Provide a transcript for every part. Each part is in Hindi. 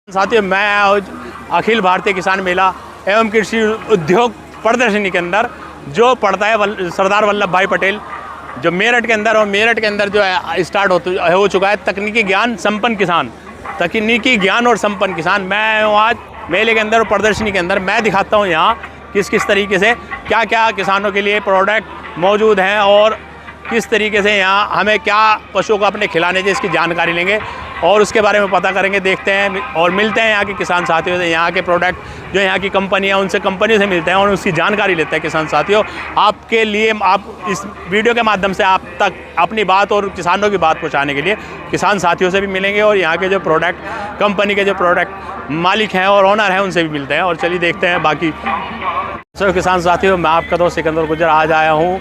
साथियों, मैं आज अखिल भारतीय किसान मेला एवं कृषि उद्योग प्रदर्शनी के अंदर जो पड़ता है सरदार वल्लभ भाई पटेल जो मेरठ के अंदर, और मेरठ के अंदर जो है स्टार्ट हो चुका है तकनीकी ज्ञान संपन्न किसान, तकनीकी ज्ञान और संपन्न किसान। मैं आज मेले के अंदर और प्रदर्शनी के अंदर मैं दिखाता हूँ यहाँ किस किस तरीके से क्या क्या किसानों के लिए प्रोडक्ट मौजूद हैं और किस तरीके से यहाँ हमें क्या पशुओं को अपने खिलाने चाहिए, इसकी जानकारी लेंगे और उसके बारे में पता करेंगे, देखते हैं और मिलते हैं यहाँ के किसान साथियों से। यहाँ के प्रोडक्ट जो यहाँ की कंपनियाँ उनसे कंपनी से मिलते हैं और उसकी जानकारी लेते हैं किसान साथियों। आपके लिए आप इस वीडियो के माध्यम से आप तक अपनी बात और किसानों की बात पहुँचाने के लिए किसान साथियों से भी मिलेंगे और यहाँ के जो प्रोडक्ट कंपनी के जो प्रोडक्ट मालिक हैं और ओनर हैं उनसे भी मिलते हैं। और चलिए देखते हैं बाकी। सर किसान साथियों, मैं आपका दोस्त सिकंदर गुजर आज आया हूँ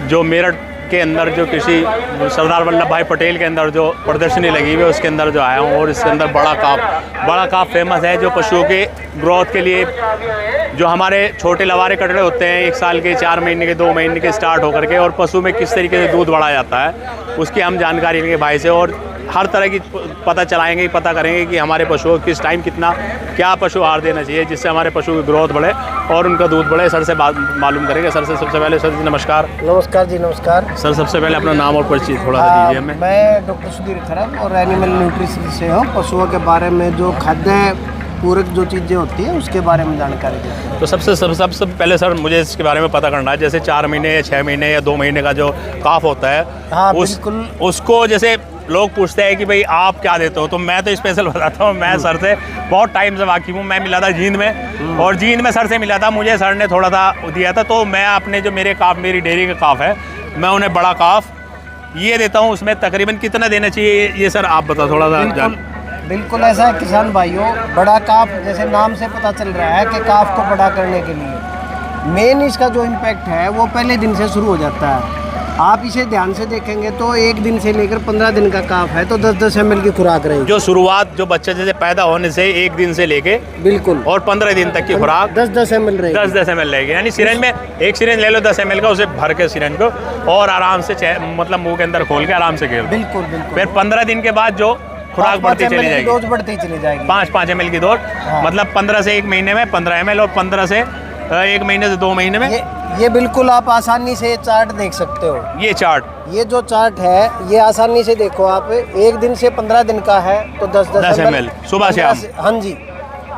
जो मेरठ के अंदर जो कृषि सरदार वल्लभ भाई पटेल के अंदर जो प्रदर्शनी लगी हुई है उसके अंदर जो आया हूँ। और इसके अंदर बड़ा काफ फेमस है जो पशुओं के ग्रोथ के लिए, जो हमारे छोटे लवारे कटड़े होते हैं 1 साल के, 4 महीने के, 2 महीने के स्टार्ट होकर के, और पशु में किस तरीके से दूध बढ़ाया जाता है उसकी हम जानकारी लेंगे भाई से और हर तरह की पता करेंगे कि हमारे पशुओं को किस टाइम कितना क्या पशु आहार देना चाहिए जिससे हमारे पशु की ग्रोथ बढ़े और उनका दूध बढ़े। सर से बात मालूम करेंगे। सर से सबसे पहले सर जी नमस्कार। नमस्कार जी, नमस्कार सर। सबसे पहले अपना नाम और परिचय थोड़ा सा दीजिए हमें। मैं डॉक्टर सुधीर खरब और एनिमल न्यूट्रिशन से हूँ। पशुओं के बारे में जो खाद्य पूरक जो चीज़ें होती हैं उसके बारे में जानकारी देते हैं। तो सबसे पहले सर मुझे इसके बारे में पता करना है, जैसे 4 महीने या 6 महीने या 2 महीने का जो काफ होता है, हाँ बिल्कुल, उसको जैसे लोग पूछते हैं कि भाई आप क्या देते हो, तो मैं तो स्पेशल बताता हूँ। मैं सर से बहुत टाइम से वाकिफ़ हूँ। मैं मिला था जींद में और जींद में सर से मिला था, मुझे सर ने थोड़ा सा दिया था। तो मैं अपने जो मेरी डेयरी का काफ है मैं उन्हें बड़ा काफ ये देता हूँ। उसमें तकरीबन कितना देना चाहिए ये सर आप बताओ थोड़ा सा। बिल्कुल ऐसा है किसान भाइयों, बड़ा काफ जैसे नाम से पता चल रहा है कि काफ को बड़ा करने के लिए मेन इसका जो इम्पैक्ट है वो पहले दिन से शुरू हो जाता है। आप इसे ध्यान से देखेंगे तो 1 दिन से लेकर 15 दिन का काफ है तो 10-10 ml की खुराक रहेगी। जो शुरुआत जो बच्चे जैसे पैदा होने से 1 दिन से लेके बिल्कुल और 15 दिन तक की खुराक 10-10 ml रहेगी। 10-10 ml रहेगी, यानी सिरेंज में एक सिरेंज ले लो 10 ml का, उसे भर के सिरेंज को और आराम से मतलब मुंह के अंदर खोल के आराम से खेल। बिल्कुल बिल्कुल। फिर 15 दिन के बाद जो खुराक बढ़ती चली जाएगी, डोज बढ़ती चली जाएगी, 5-5 ml की डोज। हाँ। मतलब 15 से 1 महीने में 15 ml और 15 से 1 महीने से 2 महीने में ये बिल्कुल आप आसानी से चार्ट देख सकते हो। ये चार्ट, ये जो चार्ट है ये आसानी से देखो आप। 1 दिन से 15 दिन का है तो 10 ml सुबह से। हाँ जी,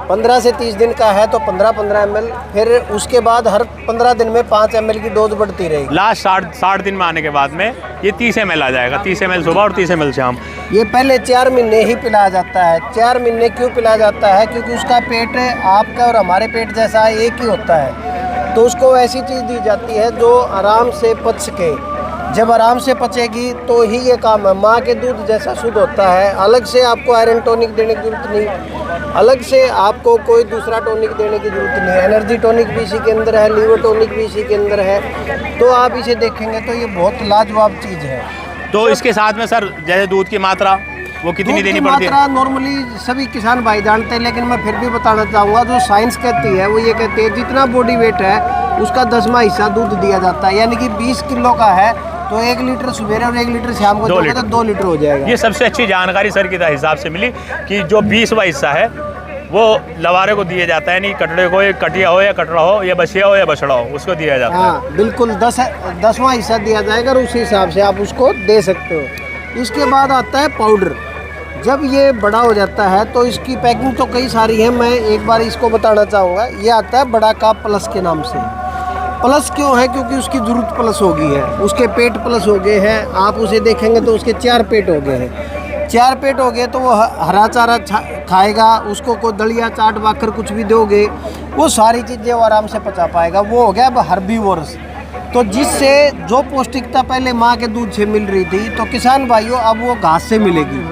15 से 30 दिन का है तो 15 ml। फिर उसके बाद हर 15 दिन में 5 ml की डोज बढ़ती रहेगी। लास्ट 60 दिन में आने के बाद में ये 30 ml आ जाएगा। 30 ml सुबह और 30 ml शाम। ये पहले 4 महीने ही पिलाया जाता है। 4 महीने क्यों पिलाया जाता है? क्योंकि उसका पेट आपका और हमारे पेट जैसा एक ही होता है, तो उसको ऐसी चीज़ दी जाती है जो आराम से पच सके। जब आराम से पचेगी तो ही ये काम है। माँ के दूध जैसा शुद्ध होता है। अलग से आपको आयरन टॉनिक देने की जरूरत नहीं, अलग से आपको कोई दूसरा टॉनिक देने की जरूरत नहीं। एनर्जी टॉनिक भी इसी के अंदर है, लीवर टॉनिक भी इसी के अंदर है। तो आप इसे देखेंगे तो ये बहुत लाजवाब चीज़ है। तो इसके साथ में सर जैसे दूध की मात्रा वो कितनी देनी पड़ती है? मात्रा नॉर्मली सभी किसान भाई जानते हैं, लेकिन मैं फिर भी बताना चाहूँगा। जो साइंस कहती है वो ये कहती है जितना बॉडी वेट है उसका 10वां हिस्सा दूध दिया जाता है। यानी कि 20 किलो का है तो 1 लीटर सवेरे और 1 लीटर शाम को दोगे तो 2 लीटर हो जाएगा। ये सबसे अच्छी जानकारी सर की हिसाब से मिली कि जो 20वां हिस्सा है वो लवारे को दिया जाता है, नहीं कटड़े को, कटिया हो या कटड़ा हो या बछिया हो या बछड़ा हो, उसको दिया जाता है। हाँ बिल्कुल, 10वां हिस्सा दिया जाएगा और उसी हिसाब से आप उसको दे सकते हो। इसके बाद आता है पाउडर। जब ये बड़ा हो जाता है तो इसकी पैकिंग तो कई सारी है, मैं एक बार इसको बताना चाहूँगा। ये आता है बड़ा काप प्लस के नाम से। प्लस क्यों है? क्योंकि उसकी ज़रूरत प्लस हो गई है, उसके पेट प्लस हो गए हैं। आप उसे देखेंगे तो उसके 4 पेट हो गए हैं। 4 पेट हो गए तो वो हरा चारा खाएगा, उसको कोई दलिया चाट बाकर कुछ भी दोगे वो सारी चीज़ें वो आराम से पचा पाएगा। वो हो गया अब हर्बीवोरस। तो जिससे जो पौष्टिकता पहले माँ के दूध से मिल रही थी तो किसान भाइयों अब वो घास से मिलेगी।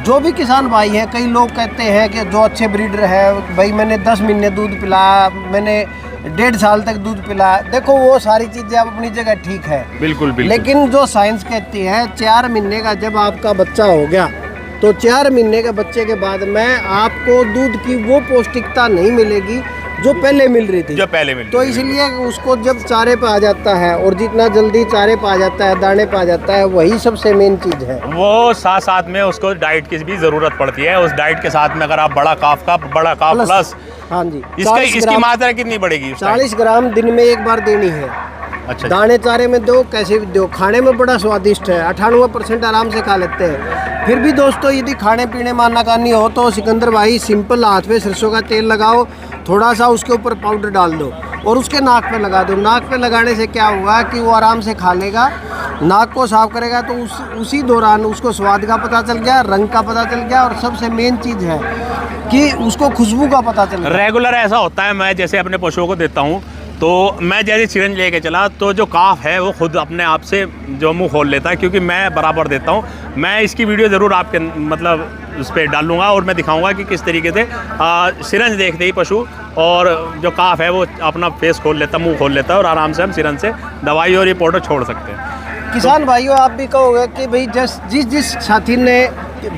जो भी किसान भाई हैं, कई लोग कहते हैं कि जो अच्छे ब्रीडर है भाई मैंने 10 महीने दूध पिलाया, मैंने 1.5 साल तक दूध पिलाया, देखो वो सारी चीज़ें आप अपनी जगह ठीक है, बिल्कुल। लेकिन जो साइंस कहती है 4 महीने का जब आपका बच्चा हो गया तो 4 महीने के बच्चे के बाद में आपको दूध की वो पौष्टिकता नहीं मिलेगी जो पहले मिल रही थी, जो पहले मिल तो इसलिए उसको जब चारे पे आ जाता है और जितना जल्दी चारे पे आ जाता है, दाने पे आ जाता है, वही सबसे मेन चीज़ है। वो साथ साथ में उसको डाइट की भी ज़रूरत पड़ती है। उस डाइट के साथ में अगर आप बड़ा काफ प्लस हाँ जी, इसकी मात्रा कितनी बढ़ेगी? 40 ग्राम दिन में एक बार देनी है। अच्छा, दाने चारे में दो, कैसे भी दो, खाने में बड़ा स्वादिष्ट है। 98% आराम से खा लेते हैं। फिर भी दोस्तों यदि खाने पीने में आनाकानी हो तो सिकंदर भाई सिंपल हाथ में सरसों का तेल लगाओ, थोड़ा सा उसके ऊपर पाउडर डाल दो और उसके नाक पे लगा दो। नाक पे लगाने से क्या होगा कि वो आराम से खा लेगा, नाक को साफ करेगा, तो उसी दौरान उसको स्वाद का पता चल गया, रंग का पता चल गया, और सबसे मेन चीज़ है कि उसको खुशबू का पता चल गया। रेगुलर ऐसा होता है, मैं जैसे अपने पशुओं को देता हूँ तो मैं जैसे सिरिंज लेके चला तो जो काफ है वो खुद अपने आप से जो मुंह खोल लेता है, क्योंकि मैं बराबर देता हूँ। मैं इसकी वीडियो ज़रूर आपके मतलब उस पर डालूंगा और मैं दिखाऊंगा कि किस तरीके से सिरिंज देखते ही पशु और जो काफ है वो अपना फेस खोल लेता, मुंह खोल लेता है, और आराम से हम सिरिंज से दवाई और ये पाउडर छोड़ सकते हैं। किसान भाइयों, आप भी कहोगे कि भाई जिस साथी ने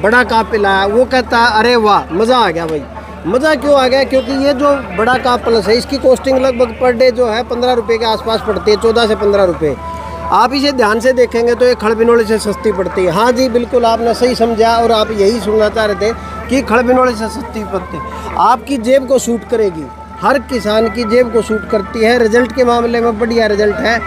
बड़ा काफ पिलाया वो कहता है अरे वाह मज़ा आ गया। भाई मज़ा क्यों आ गया? क्योंकि ये जो बड़ा काफ प्लस है इसकी कॉस्टिंग लगभग पर डे जो है 15 रुपये के आसपास पड़ती है, 14 से 15 रुपये। आप इसे ध्यान से देखेंगे तो ये खड़बिनोले से सस्ती पड़ती है। हाँ जी, बिल्कुल आपने सही समझा, और आप यही सुनना चाह रहे थे कि खड़बिनोले से सस्ती पड़ती है। आपकी जेब को सूट करेगी, हर किसान की जेब को सूट करती है। रिजल्ट के मामले में बढ़िया रिजल्ट है।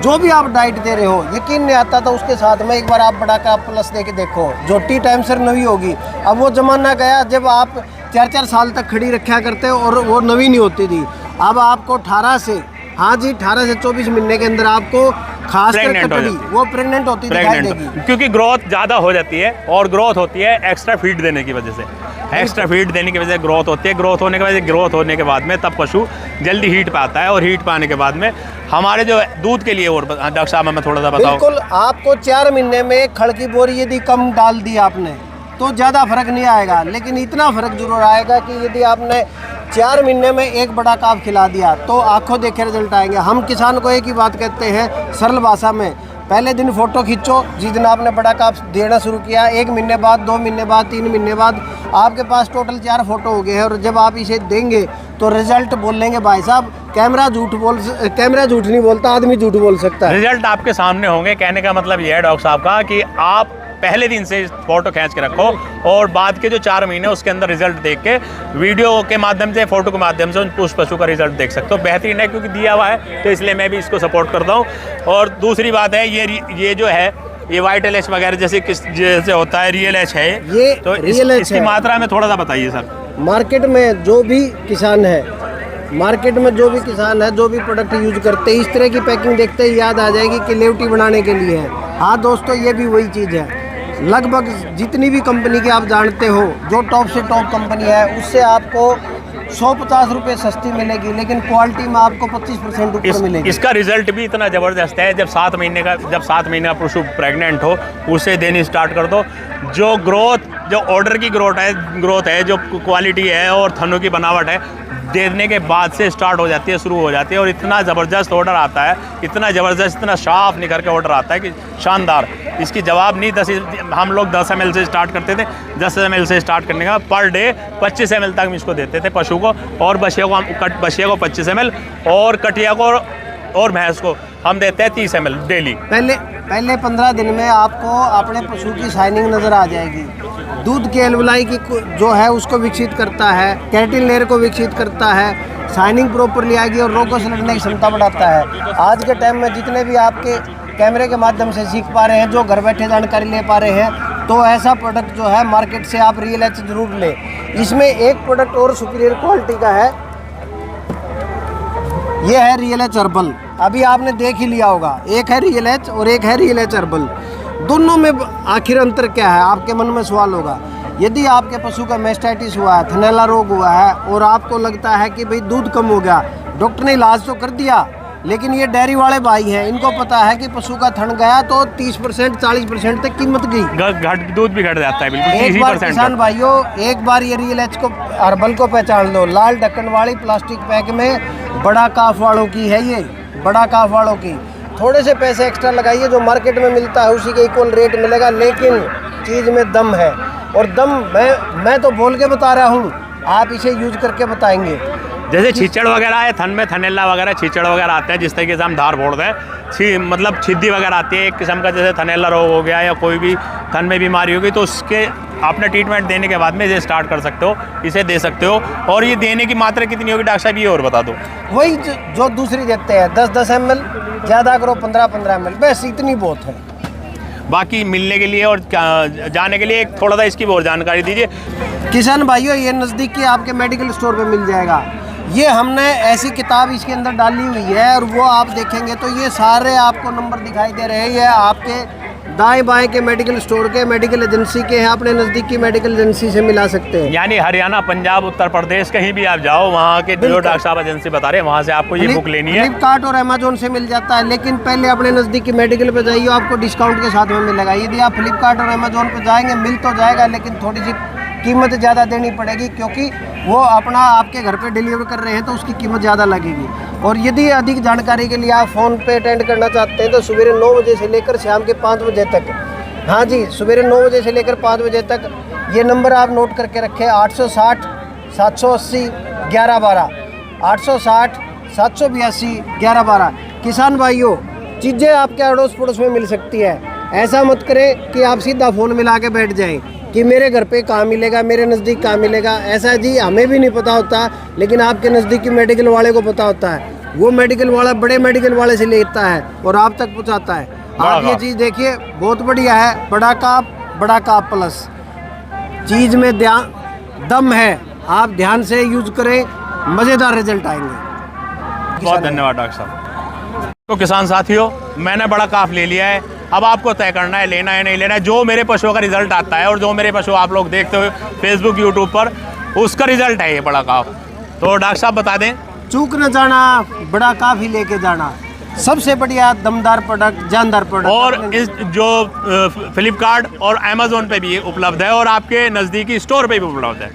जो भी आप डाइट दे रहे हो, यकीन नहीं आता तो उसके साथ में एक बार आप बड़ा काफ प्लस दे के देखो, झोटी टाइम सर नवी होगी। अब वो ज़माना गया जब आप 4-4 साल तक खड़ी रखा करते और वो नवी नहीं होती थी। अब आपको 18 से 24 महीने के अंदर आपको खास कर कटड़ी वो प्रेग्नेंट होती दिखाई देगी, क्योंकि ग्रोथ ज़्यादा हो जाती है, और ग्रोथ होती है एक्स्ट्रा फीड देने की वजह से। एक्स्ट्रा फीड देने की वजह से ग्रोथ होती है। ग्रोथ होने के बाद में तब पशु जल्दी हीट पे आता है, और हीट पे आने के बाद में हमारे जो दूध के लिए, और डॉक्टर साहब मैं थोड़ा सा बताऊं। बिल्कुल, आपको 4 महीने में खड़ की बोरी यदि कम डाल दी आपने तो ज़्यादा फर्क नहीं आएगा, लेकिन इतना फर्क जरूर आएगा कि यदि आपने 4 महीने में एक बड़ा काफ खिला दिया तो आंखों देखे रिजल्ट आएंगे। हम किसान को एक ही बात कहते हैं सरल भाषा में, पहले दिन फोटो खींचो जिस दिन आपने बड़ा काफ देना शुरू किया, 1 महीने बाद, 2 महीने बाद, 3 महीने बाद आपके पास टोटल 4 फोटो हो गए हैं। और जब आप इसे देंगे तो रिजल्ट बोलेंगे भाई साहब, कैमरा झूठ नहीं बोलता, आदमी झूठ बोल सकता है। रिजल्ट आपके सामने होंगे। कहने का मतलब यह है डॉक्टर साहब का कि आप पहले दिन से फोटो खींच के रखो, और बाद के जो 4 महीने उसके अंदर रिजल्ट देख के वीडियो के माध्यम से, फोटो के माध्यम से उस पशु का रिजल्ट देख सकते हो। बेहतरीन है क्योंकि दिया हुआ है, तो इसलिए मैं भी इसको सपोर्ट करता हूँ। और दूसरी बात है, ये जो है ये वाइट एलएच वगैरह जैसे होता है, रियल एच है ये, तो इसकी मात्रा में थोड़ा सा बताइए सर। मार्केट में जो भी किसान है, जो भी प्रोडक्ट यूज करते हैं, इस तरह की पैकिंग देखते ही याद आ जाएगी कि लेवटी बनाने के लिए है। हाँ दोस्तों, ये भी वही चीज़ है। लगभग जितनी भी कंपनी की आप जानते हो, जो टॉप से टॉप कंपनी है, उससे आपको 150 रुपये सस्ती मिलेगी, लेकिन क्वालिटी में आपको 25% ऊपर मिलेगी। इसका रिजल्ट भी इतना ज़बरदस्त है। जब 7 महीने का पशु प्रेग्नेंट हो, उसे देनी स्टार्ट कर दो। जो ग्रोथ, जो ऑर्डर की ग्रोथ है, जो क्वालिटी है और थनों की बनावट है, देने के बाद से स्टार्ट हो जाती है, शुरू हो जाती है। और इतना ज़बरदस्त ऑर्डर आता है, इतना ज़बरदस्त, इतना साफ निकल के ऑर्डर आता है कि शानदार। इसकी जवाब नहीं। हम लोग 10 ml से स्टार्ट करते थे। 10 ml से स्टार्ट करने का पर डे 25 ml तक हम इसको देते थे पशु को, और बछिया को 25 ml, और कटिया को और भैंस को हम देते हैं 30 ml डेली। पहले 15 दिन में आपको अपने पशु की शाइनिंग नज़र आ जाएगी। दूध की एल्वलाई की जो है उसको विकसित करता है, कैटिन लेयर को विकसित करता है, शाइनिंग प्रॉपरली आएगी और रोगों से लड़ने की क्षमता बढ़ाता है। आज के टाइम में जितने भी आपके कैमरे के माध्यम से सीख पा रहे हैं, जो घर बैठे जानकारी ले पा रहे हैं, तो ऐसा प्रोडक्ट जो है मार्केट से आप रियल एच जरूर लें। इसमें एक प्रोडक्ट और सुपीरियर क्वालिटी का है, ये है रियल एच हर्बल। अभी आपने देख ही लिया होगा, एक है रियल एच और एक है रियल एच हर्बल। दोनों में आखिर अंतर क्या है, आपके मन में सवाल होगा। यदि आपके पशु का मैस्टाइटिस हुआ है, थनैला रोग हुआ है, और आपको लगता है कि भाई दूध कम हो गया, डॉक्टर ने इलाज तो कर दिया, लेकिन ये डेयरी वाले भाई हैं, इनको पता है कि पशु का थन गया तो 30% 40% तक कीमत गई, दूध भी घट जाता है बिल्कुल। एक बार किसान भाइयों, एक बार ये रियल एच को हर्बल को पहचान लो। लाल ढक्कन वाली प्लास्टिक पैक में बड़ा काफ वालों की है, ये बड़ा काफ वालों की। थोड़े से पैसे एक्स्ट्रा लगाइए, जो मार्केट में मिलता है उसी के इक्वल रेट मिलेगा, लेकिन चीज़ में दम है। और दम मैं तो बोल के बता रहा हूँ, आप इसे यूज करके बताएंगे। जैसे छीचड़ वगैरह है थन में, थनेला वगैरह छीचड़ वगैरह आते हैं, जिस तरीके से हम धार फोड़ते हैं, मतलब छिद्दी वगैरह आती है एक किस्म का, जैसे थनेला रोग हो गया या कोई भी थन में बीमारी होगी, तो उसके आपने ट्रीटमेंट देने के बाद में इसे स्टार्ट कर सकते हो, इसे दे सकते हो। और ये देने की मात्रा कितनी होगी डॉक्टर साहब, ये और बता दो। वही जो दूसरी देते हैं 10-10 ml, ज़्यादा करो 15-15 ml, बस इतनी बहुत है। बाकी मिलने के लिए और जाने के लिए थोड़ा सा इसकी और जानकारी दीजिए। किसान भाइयों, ये नज़दीकी आपके मेडिकल स्टोर पे मिल जाएगा। ये हमने ऐसी किताब इसके अंदर डाली हुई है और वो आप देखेंगे तो ये सारे आपको नंबर दिखाई दे रहे हैं। ये आपके दाएं बाएं के मेडिकल स्टोर के, मेडिकल एजेंसी के हैं, अपने नज़दीकी मेडिकल एजेंसी से मिला सकते हैं। यानी हरियाणा, पंजाब, उत्तर प्रदेश कहीं भी आप जाओ, वहाँ के जो डॉक्टर साहब एजेंसी बता रहे हैं वहाँ से आपको ये बुक लेनी है। फ्लिपकार्ट और अमेजोन से मिल जाता है, लेकिन पहले अपने नज़दीकी मेडिकल पे जाइए, आपको डिस्काउंट के साथ में मिलेगा। यदि आप फ्लिपकार्ट और अमेजोन पे जाएंगे मिल तो जाएगा, लेकिन थोड़ी सी कीमत ज़्यादा देनी पड़ेगी, क्योंकि वो अपना आपके घर पे डिलीवर कर रहे हैं तो उसकी कीमत ज़्यादा लगेगी। और यदि अधिक जानकारी के लिए आप फ़ोन पे अटेंड करना चाहते हैं तो सवेरे 9 बजे से लेकर शाम के 5 बजे तक, हाँ जी, सवेरे 9 बजे से लेकर 5 बजे तक, ये नंबर आप नोट करके रखें, 860 780 1112, 860 782 1112। किसान भाइयों, चीज़ें आपके अड़ोस पड़ोस में मिल सकती है। ऐसा मत करें कि आप सीधा फ़ोन मिला के बैठ जाएं कि मेरे घर पे कहाँ मिलेगा, मेरे नज़दीक कहाँ मिलेगा। ऐसा जी हमें भी नहीं पता होता, लेकिन आपके नज़दीकी मेडिकल वाले को पता होता है। वो मेडिकल वाला बड़े मेडिकल वाले से लेता है और आप तक पहुँचाता है। आप ये चीज़ देखिए, बहुत बढ़िया है। बड़ा काप प्लस, चीज़ में दम है। आप ध्यान से यूज करें, मज़ेदार रिजल्ट आएंगे। बहुत धन्यवाद डॉक्टर साहब। तो किसान साथियों, मैंने बड़ा काफ ले लिया है, अब आपको तय करना है लेना है नहीं लेना है। जो मेरे पशुओं का रिजल्ट आता है और जो मेरे पशु आप लोग देखते हो फेसबुक यूट्यूब पर, उसका रिजल्ट है ये बड़ा काफ। तो डॉक्टर साहब बता दें। चूक न जाना, बड़ा काफ ही लेके जाना, सबसे बढ़िया दमदार प्रोडक्ट, जानदार प्रोडक्ट। और इस जो फ्लिपकार्ट और अमेजोन पे भी उपलब्ध है और आपके नज़दीकी स्टोर पे भी उपलब्ध है।